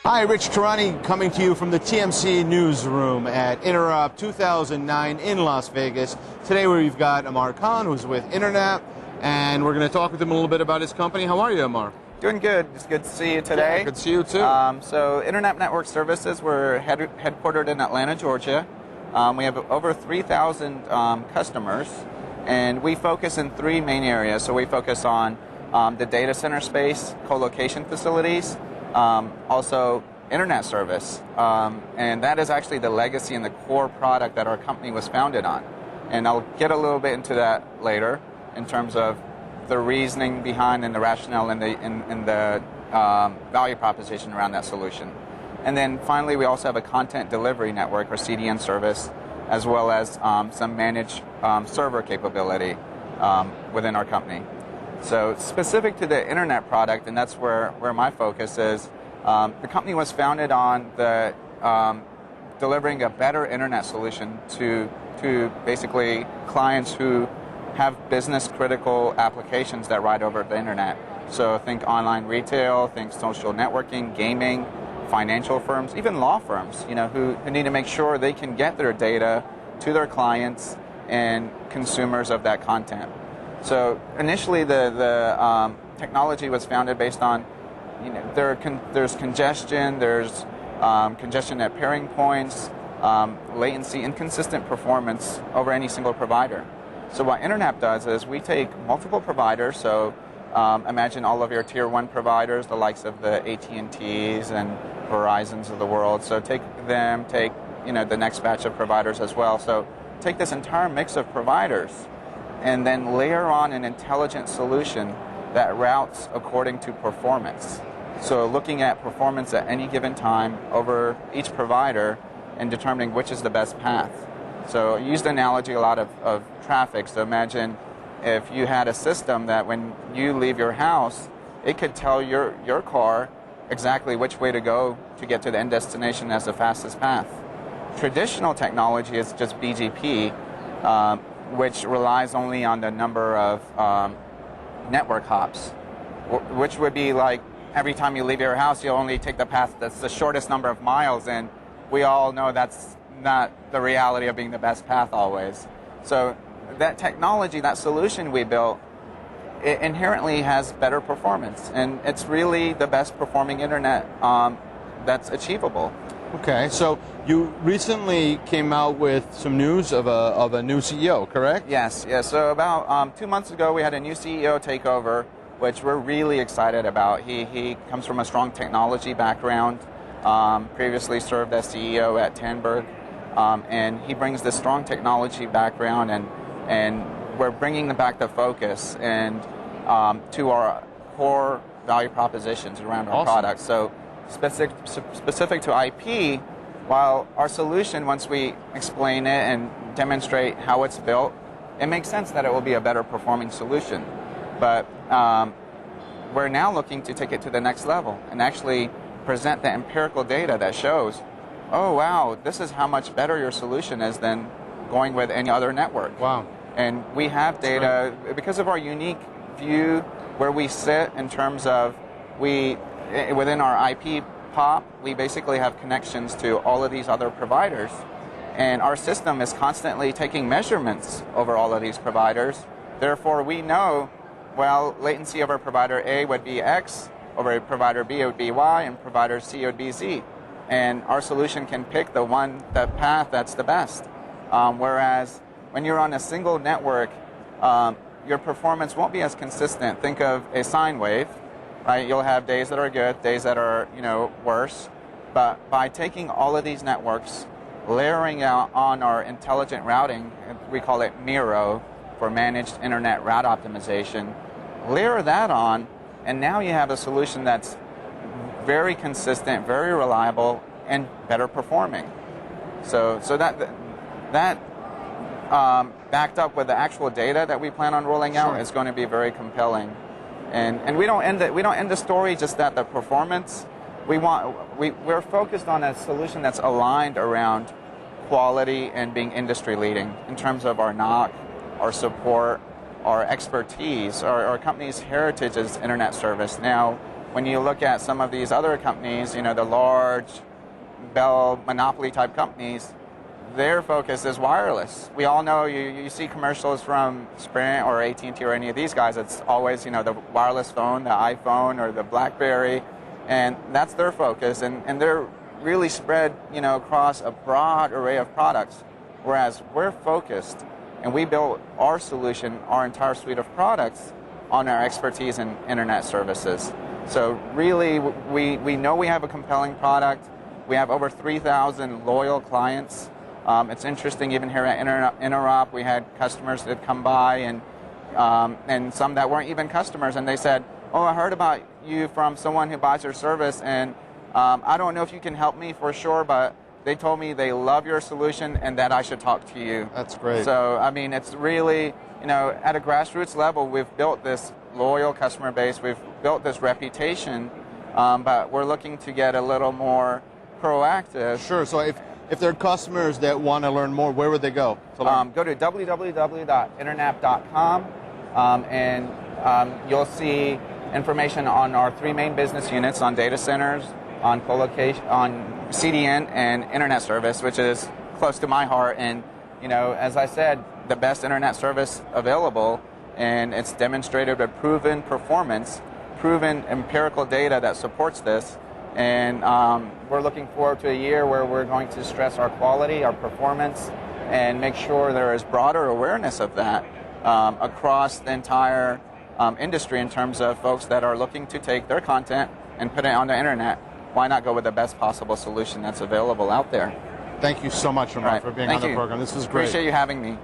Hi, Rich Tehrani coming to you from the TMC newsroom at Internap 2009 in Las Vegas. Today we've got Amar who's with Internap, and we're going to talk with him a little bit about his company. How are you, Amar? Doing good. It's good to see you today. Yeah, good to see you too. So Internap Network Services, we're headquartered in Atlanta, Georgia. We have over 3,000 customers, and we focus in three main areas. So we focus on the data center space, co-location facilities, also internet service, and that is actually the legacy and the core product that our company was founded on. And I'll get a little bit into that later in terms of the reasoning behind and the rationale and the value proposition around that solution. And then finally, we also have a content delivery network or CDN service, as well as some managed server capability within our company. So specific to the internet product, and that's where my focus is, the company was founded on the delivering a better internet solution to basically clients who have business critical applications that ride over the internet. So think online retail, think social networking, gaming, financial firms, even law firms, who need to make sure they can get their data to their clients and consumers of that content. So initially, the technology was founded based on, there's congestion, there's congestion at pairing points, latency, inconsistent performance over any single provider. So what Internap does is we take multiple providers. So imagine all of your tier 1 providers, the likes of the AT&Ts and Verizons of the world. So take them, take the next batch of providers as well. So take this entire mix of providers, and then layer on an intelligent solution that routes according to performance. So looking at performance at any given time over each provider and determining which is the best path. So I used the analogy a lot of traffic. So imagine if you had a system that when you leave your house, it could tell your car exactly which way to go to get to the end destination as the fastest path. Traditional technology is just BGP, which relies only on the number of network hops, which would be like every time you leave your house, you'll only take the path that's the shortest number of miles, and we all know that's not the reality of being the best path always. So that technology, that solution we built, it inherently has better performance, and it's really the best performing internet that's achievable. Okay, so you recently came out with some news of a new CEO, correct? Yes. So about 2 months ago, we had a new CEO take over, which we're really excited about. He comes from a strong technology background, previously served as CEO at Tandberg, and he brings this strong technology background, and we're bringing back the focus and to our core value propositions around our products. So specific to IP, while our solution, once we explain it and demonstrate how it's built, it makes sense that it will be a better performing solution. But we're now looking to take it to the next level and actually present the empirical data that shows, oh wow, this is how much better your solution is than going with any other network. Wow. And we have data, because of our unique view where we sit in terms of within our IP POP, we basically have connections to all of these other providers, and our system is constantly taking measurements over all of these providers. Therefore, we know, well, latency over provider A would be X, over provider B it would be Y, and provider C it would be Z. And our solution can pick the path that's the best. Whereas when you're on a single network, your performance won't be as consistent. Think of a sine wave. Right, you'll have days that are good, days that are worse. But by taking all of these networks, layering out on our intelligent routing, we call it MIRO for Managed Internet Route Optimization, layer that on, and now you have a solution that's very consistent, very reliable, and better performing. So that backed up with the actual data that we plan on rolling out is going to be very compelling. And we don't end the story just at the performance. We're focused on a solution that's aligned around quality and being industry leading in terms of our NOC, our support, our expertise. Our company's heritage is internet service. Now when you look at some of these other companies, the large Bell monopoly type companies, their focus is wireless. We all know you see commercials from Sprint or AT&T or any of these guys. It's always the wireless phone, the iPhone or the BlackBerry, and that's their focus. And they're really spread across a broad array of products, whereas we're focused and we built our solution, our entire suite of products, on our expertise in internet services. So really, we know we have a compelling product. We have over 3,000 loyal clients. It's interesting, even here at Interop, we had customers that come by and some that weren't even customers, and they said, "Oh, I heard about you from someone who buys your service, and I don't know if you can help me for sure, but they told me they love your solution and that I should talk to you." That's great. So, I mean, it's really, at a grassroots level, we've built this loyal customer base, we've built this reputation, but we're looking to get a little more proactive. Sure. So if there are customers that want to learn more, where would they go? Go to www.internap.com, and you'll see information on our three main business units, on data centers, on colocation, on CDN, and internet service, which is close to my heart. And as I said, the best internet service available, and it's demonstrated a proven performance, proven empirical data that supports this. And we're looking forward to a year where we're going to stress our quality, our performance, and make sure there is broader awareness of that across the entire industry in terms of folks that are looking to take their content and put it on the internet. Why not go with the best possible solution that's available out there? Thank you so much, Amar, for being on the program. This was great. Appreciate you having me.